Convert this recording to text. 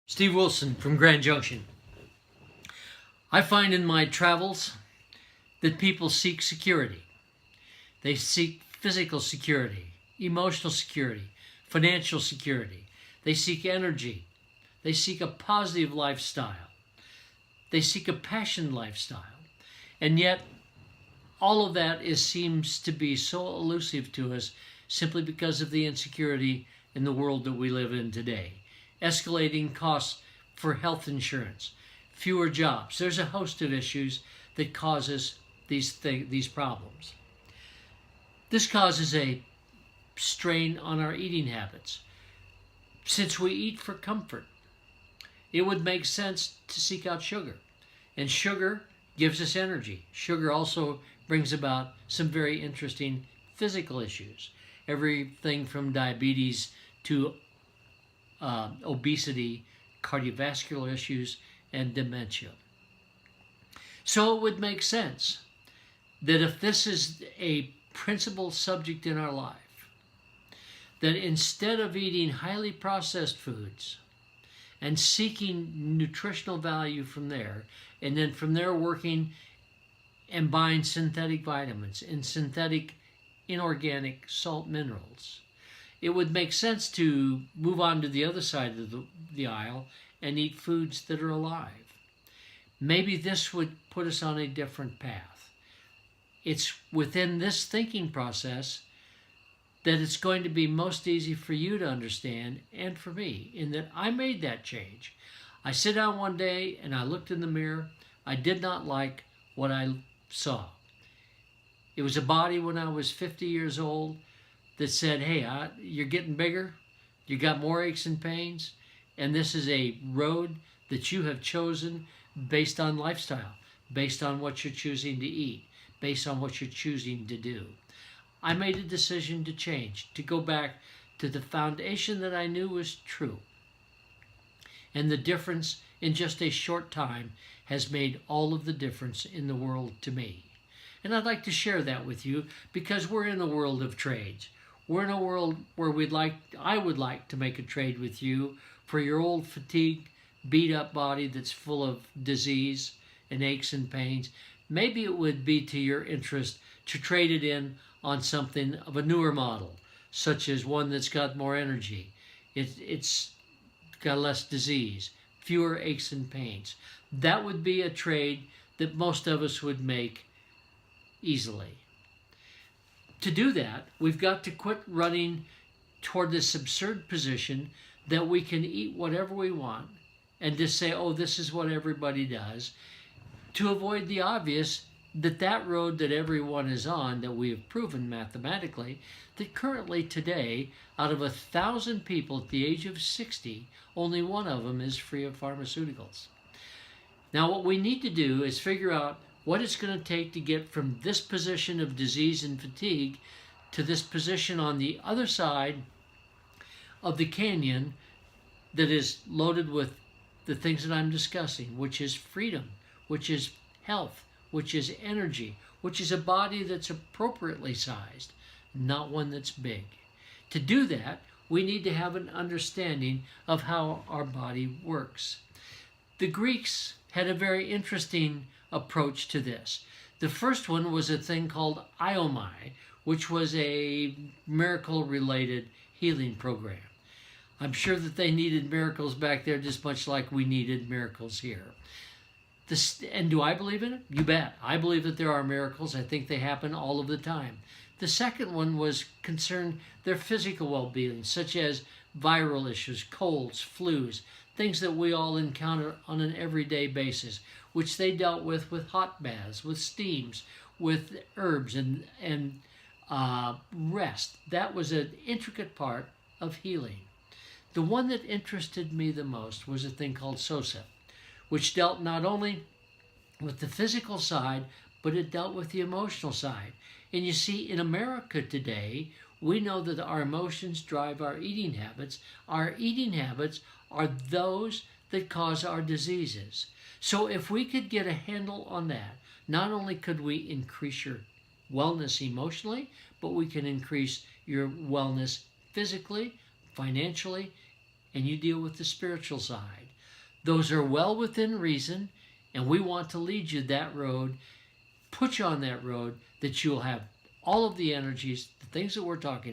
Steve Wilson from Grand Junction. I find in my travels that people seek security. They seek physical security, emotional security, financial security. They seek energy. They seek a positive lifestyle. They seek a passion lifestyle. And yet, all of that seems to be so elusive to us simply because of the insecurity in the world that we live in today. Escalating costs for health insurance, fewer jobs. There's a host of issues that causes these problems. This causes a strain on our eating habits. Since we eat for comfort, it would make sense to seek out sugar. And sugar gives us energy. Sugar also brings about some very interesting physical issues. Everything from diabetes to obesity, cardiovascular issues, and dementia. So it would make sense that if this is a principal subject in our life, that instead of eating highly processed foods and seeking nutritional value from there, and then from there working and buying synthetic vitamins and synthetic inorganic salt minerals, it would make sense to move on to the other side of the aisle and eat foods that are alive. Maybe this would put us on a different path. It's within this thinking process that it's going to be most easy for you to understand and for me, in that I made that change. I sit down one day and I looked in the mirror. I did not like what I saw. It was a body when I was 50 years old that said, hey, you're getting bigger, you got more aches and pains, and this is a road that you have chosen based on lifestyle, based on what you're choosing to eat, based on what you're choosing to do. I made a decision to change, to go back to the foundation that I knew was true. And the difference in just a short time has made all of the difference in the world to me. And I'd like to share that with you because we're in a world of trades. We're in a world where I would like to make a trade with you for your old fatigued, beat up body that's full of disease and aches and pains. Maybe it would be to your interest to trade it in on something of a newer model, such as one that's got more energy. It's got less disease, fewer aches and pains. That would be a trade that most of us would make easily. To do that, we've got to quit running toward this absurd position that we can eat whatever we want and just say, oh, this is what everybody does, to avoid the obvious that road that everyone is on, that we have proven mathematically, that currently today, out of 1,000 people at the age of 60, only one of them is free of pharmaceuticals. Now, what we need to do is figure out what it's going to take to get from this position of disease and fatigue to this position on the other side of the canyon that is loaded with the things that I'm discussing, which is freedom, which is health, which is energy, which is a body that's appropriately sized, not one that's big. To do that, we need to have an understanding of how our body works. The Greeks had a very interesting approach to this. The first one was a thing called iomai, which was a miracle-related healing program. I'm sure that they needed miracles back there just much like we needed miracles here. And do I believe in it? You bet. I believe that there are miracles. I think they happen all of the time. The second one was concerned their physical well-being, such as viral issues, colds, flus, things that we all encounter on an everyday basis, which they dealt with hot baths, with steams, with herbs and rest. That was an intricate part of healing. The one that interested me the most was a thing called Soza, which dealt not only with the physical side, but it dealt with the emotional side. And you see, in America today, we know that our emotions drive our eating habits. Our eating habits are those that cause our diseases. So if we could get a handle on that, not only could we increase your wellness emotionally, but we can increase your wellness physically, financially, and you deal with the spiritual side. Those are well within reason, and we want to lead you that road, put you on that road, that you'll have all of the energies, the things that we're talking